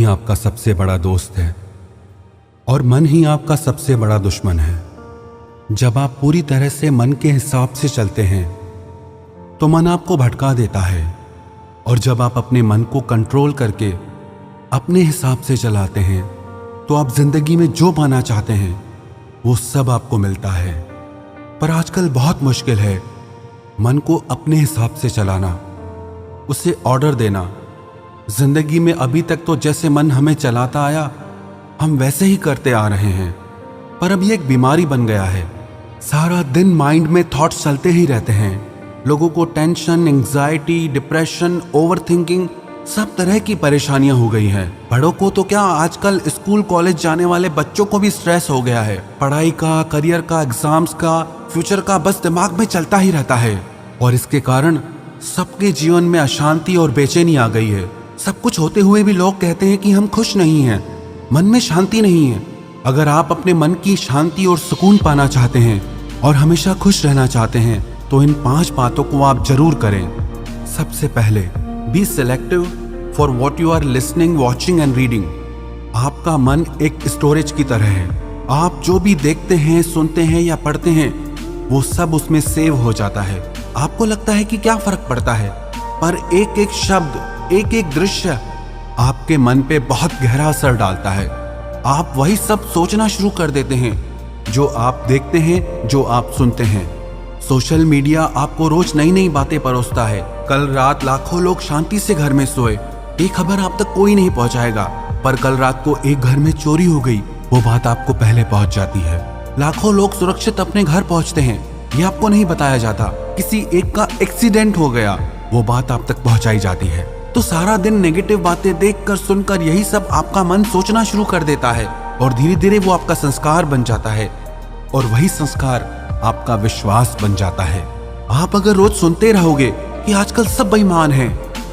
आपका सबसे बड़ा दोस्त है और मन ही आपका सबसे बड़ा दुश्मन है। जब आप पूरी तरह से मन के हिसाब से चलते हैं तो मन आपको भटका देता है, और जब आप अपने मन को कंट्रोल करके अपने हिसाब से चलाते हैं तो आप जिंदगी में जो पाना चाहते हैं वो सब आपको मिलता है। पर आजकल बहुत मुश्किल है मन को अपने हिसाब से चलाना, उसे ऑर्डर देना। जिंदगी में अभी तक तो जैसे मन हमें चलाता आया हम वैसे ही करते आ रहे हैं, पर अब ये एक बीमारी बन गया है। सारा दिन माइंड में थॉट्स चलते ही रहते हैं। लोगों को टेंशन, एंग्जाइटी, डिप्रेशन, ओवरथिंकिंग, सब तरह की परेशानियां हो गई हैं। बड़ों को तो क्या, आजकल स्कूल कॉलेज जाने वाले बच्चों को भी स्ट्रेस हो गया है। पढ़ाई का, करियर का, एग्जाम्स का, फ्यूचर का बस दिमाग में चलता ही रहता है, और इसके कारण सबके जीवन में अशांति और बेचैनी आ गई है। सब कुछ होते हुए भी लोग कहते हैं कि हम खुश नहीं हैं, मन में शांति नहीं है। अगर आप अपने मन की शांति और सुकून पाना चाहते हैं और हमेशा खुश रहना चाहते हैं तो इन 5 बातों को आप जरूर करें। सबसे पहले, be selective for what you are listening, watching and reading. आपका मन एक स्टोरेज की तरह है। आप जो भी देखते हैं, सुनते हैं या पढ़ते हैं वो सब उसमें सेव हो जाता है। आपको लगता है कि क्या फर्क पड़ता है, पर एक एक शब्द, एक एक दृश्य आपके मन पे बहुत गहरा असर डालता है। आप वही सब सोचना शुरू कर देते हैं जो आप देखते हैं, जो आप सुनते हैं। सोशल मीडिया आपको रोज नई नई बातें परोसता है। कल रात लाखों लोग शांति से घर में सोए, ये खबर आप तक कोई नहीं पहुंचाएगा, पर कल रात को एक घर में चोरी हो गई, वो बात आपको पहले पहुंच जाती है। लाखों लोग सुरक्षित अपने घर पहुंचते हैं, ये आपको नहीं बताया जाता। किसी एक का एक्सीडेंट हो गया, वो बात आप तक पहुंचाई जाती है। तो सारा दिन नेगेटिव बातें देखकर, सुनकर यही सब आपका मन सोचना शुरू कर देता है, और धीरे धीरे वो आपका संस्कार बन जाता है, और वही संस्कार आपका विश्वास बन जाता है। आप अगर रोज सुनते रहोगे कि आजकल सब बेईमान हैं,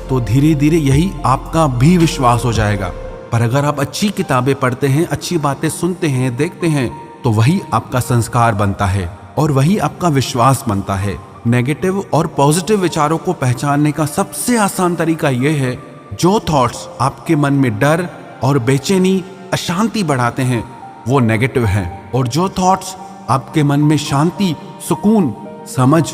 तो धीरे धीरे यही आपका भी विश्वास हो जाएगा। पर अगर आप अच्छी किताबें पढ़ते हैं, अच्छी बातें सुनते हैं, देखते हैं, तो वही आपका संस्कार बनता है और वही आपका विश्वास बनता है। नेगेटिव और पॉजिटिव विचारों को पहचानने का सबसे आसान तरीका यह है, जो थॉट्स आपके मन में डर और बेचैनी, अशांति बढ़ाते हैं वो नेगेटिव हैं, और जो थॉट्स आपके मन में शांति, सुकून, समझ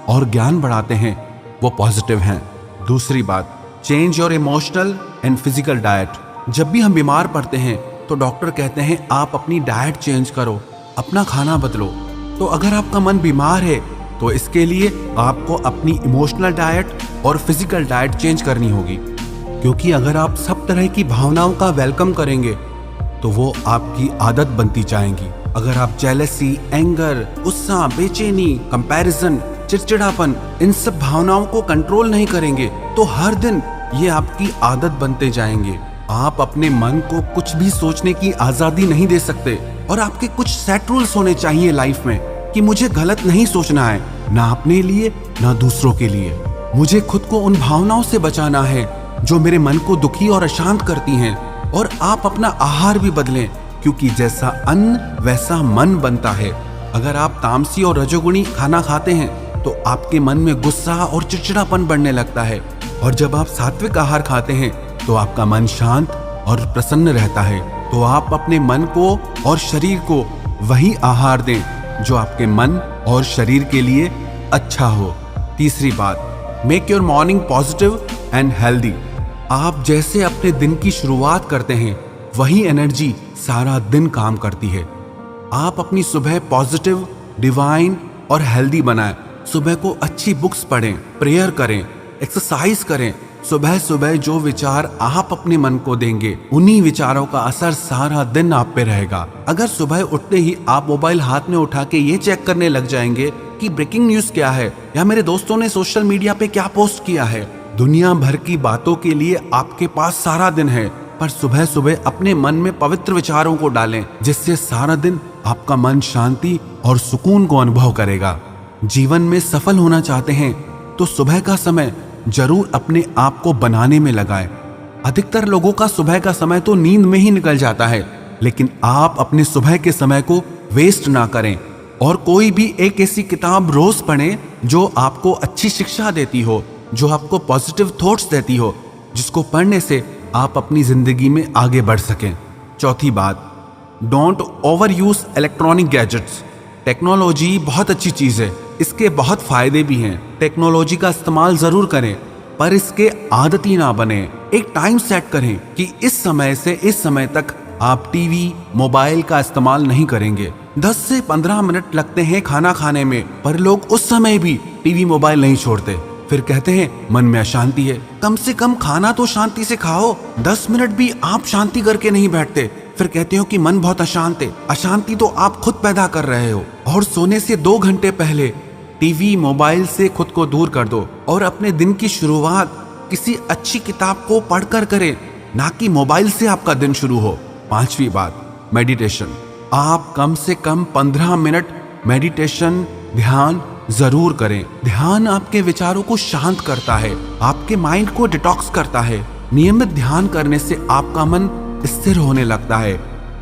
और ज्ञान बढ़ाते हैं वो पॉजिटिव हैं। दूसरी बात, change your emotional and physical diet. जब भी हम बीमार पड़ते हैं तो डॉक्टर कहते हैं आप अपनी डाइट चेंज करो, अपना खाना बदलो। तो अगर आपका मन बीमार है तो इसके लिए आपको अपनी इमोशनल डाइट और फिजिकल डाइट चेंज करनी होगी, क्योंकि अगर आप सब तरह की भावनाओं का वेलकम करेंगे तो वो आपकी आदत बनती जाएंगी। अगर आप जेलसी, एंगर, गुस्सा, बेचैनी, कंपैरिजन, चिड़चिड़ापन, इन सब भावनाओं को कंट्रोल नहीं करेंगे तो हर दिन ये आपकी आदत बनते जाएंगे। आप अपने मन को कुछ भी सोचने की आजादी नहीं दे सकते, और आपके कुछ सेट रूल्स होने चाहिए लाइफ में कि मुझे गलत नहीं सोचना है, ना अपने लिए ना दूसरों के लिए। मुझे खुद को उन भावनाओं से बचाना है जो मेरे मन को दुखी और अशांत करती हैं। और आप अपना आहार भी बदलें, क्योंकि जैसा अन्न वैसा मन बनता है। अगर आप तामसी और रजोगुणी खाना खाते हैं तो आपके मन में गुस्सा और चिड़चिड़ापन बढ़ने लगता है, और जब आप सात्विक आहार खाते हैं तो आपका मन शांत और प्रसन्न रहता है। तो आप अपने मन को और शरीर को वही आहार दें जो आपके मन और शरीर के लिए अच्छा हो। तीसरी बात, make your morning positive and healthy. आप जैसे अपने दिन की शुरुआत करते हैं वही एनर्जी सारा दिन काम करती है। आप अपनी सुबह पॉजिटिव, डिवाइन और हेल्दी बनाएं। सुबह को अच्छी बुक्स पढ़ें, प्रेयर करें, एक्सरसाइज करें। सुबह सुबह जो विचार आप अपने मन को देंगे उन्हीं विचारों का असर सारा दिन आप पे रहेगा। अगर सुबह उठते ही आप मोबाइल हाथ में उठा के ये चेक करने लग जाएंगे कि ब्रेकिंग न्यूज क्या है या मेरे दोस्तों ने सोशल मीडिया पे क्या पोस्ट किया है, दुनिया भर की बातों के लिए आपके पास सारा दिन है। पर सुबह सुबह अपने मन में पवित्र विचारों को डालें, जिससे सारा दिन आपका मन शांति और सुकून को अनुभव करेगा। जीवन में सफल होना चाहते हैं तो सुबह का समय जरूर अपने आप को बनाने में लगाएं। अधिकतर लोगों का सुबह का समय तो नींद में ही निकल जाता है, लेकिन आप अपने सुबह के समय को वेस्ट ना करें, और कोई भी एक ऐसी किताब रोज पढ़ें जो आपको अच्छी शिक्षा देती हो, जो आपको पॉजिटिव थॉट्स देती हो, जिसको पढ़ने से आप अपनी जिंदगी में आगे बढ़ सकें। चौथी बात, don't over use electronic gadgets. Technology बहुत अच्छी चीज है, इसके बहुत फायदे भी हैं। टेक्नोलॉजी का इस्तेमाल जरूर करें, पर इसके आदती ना बने। एक टाइम सेट करें कि इस समय से इस समय तक आप टीवी मोबाइल का इस्तेमाल नहीं करेंगे। 10 से 15 मिनट लगते हैं खाना खाने में, पर लोग उस समय भी टीवी मोबाइल नहीं छोड़ते। फिर कहते हैं मन में अशांति है। कम से कम खाना तो शांति से खाओ, 10 मिनट भी आप शांति करके नहीं बैठते। फिर कहते हो कि मन बहुत अशांत है। अशांति तो आप खुद पैदा कर रहे हो। और सोने से 2 घंटे पहले टीवी मोबाइल से खुद को दूर कर दो और अपने दिन की शुरुआत किसी अच्छी किताब को पढ़कर करें, ना कि मोबाइल से आपका दिन शुरू हो। 5वीं बात, मेडिटेशन। आप कम से कम 15 मिनट मेडिटेशन ध्यान जरूर करें। ध्यान आपके विचारों को शांत करता है, आपके माइंड को डिटॉक्स करता है। नियमित ध्यान करने से आपका मन स्थिर होने लगता है,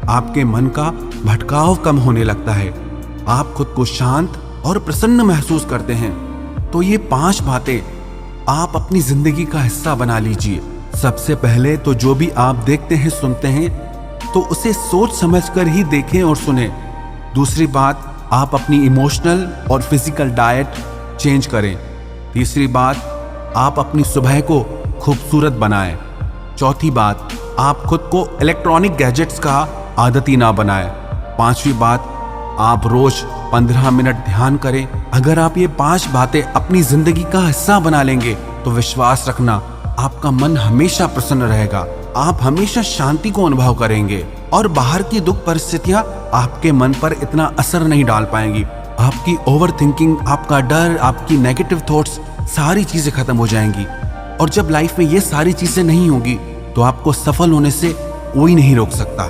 आपके मन का भटकाव कम होने लगता है, आप खुद को शांत और प्रसन्न महसूस करते हैं। तो ये 5 बातें आप अपनी जिंदगी का हिस्सा बना लीजिए। सबसे पहले तो जो भी आप देखते हैं सुनते हैं तो उसे सोच समझकर ही देखें और सुने। दूसरी बात, आप अपनी इमोशनल और फिजिकल डाइट चेंज करें। तीसरी बात, आप अपनी सुबह को खूबसूरत बनाएं। चौथी बात, आप खुद को इलेक्ट्रॉनिक गैजेट्स का आदती ना बनाएं। 5वीं बात, आप रोज 15 मिनट ध्यान करें। अगर आप ये 5 बातें अपनी जिंदगी का हिस्सा बना लेंगे तो विश्वास रखना, आपका मन हमेशा प्रसन्न रहेगा, आप हमेशा शांति को अनुभव करेंगे और बाहर की दुख परिस्थितियां आपके मन पर इतना असर नहीं डाल पाएंगी। आपकी ओवर थिंकिंग, आपका डर, आपकी नेगेटिव थॉट्स, सारी चीजें खत्म हो जाएंगी। और जब लाइफ में ये सारी चीजें नहीं होगी तो आपको सफल होने से कोई नहीं रोक सकता।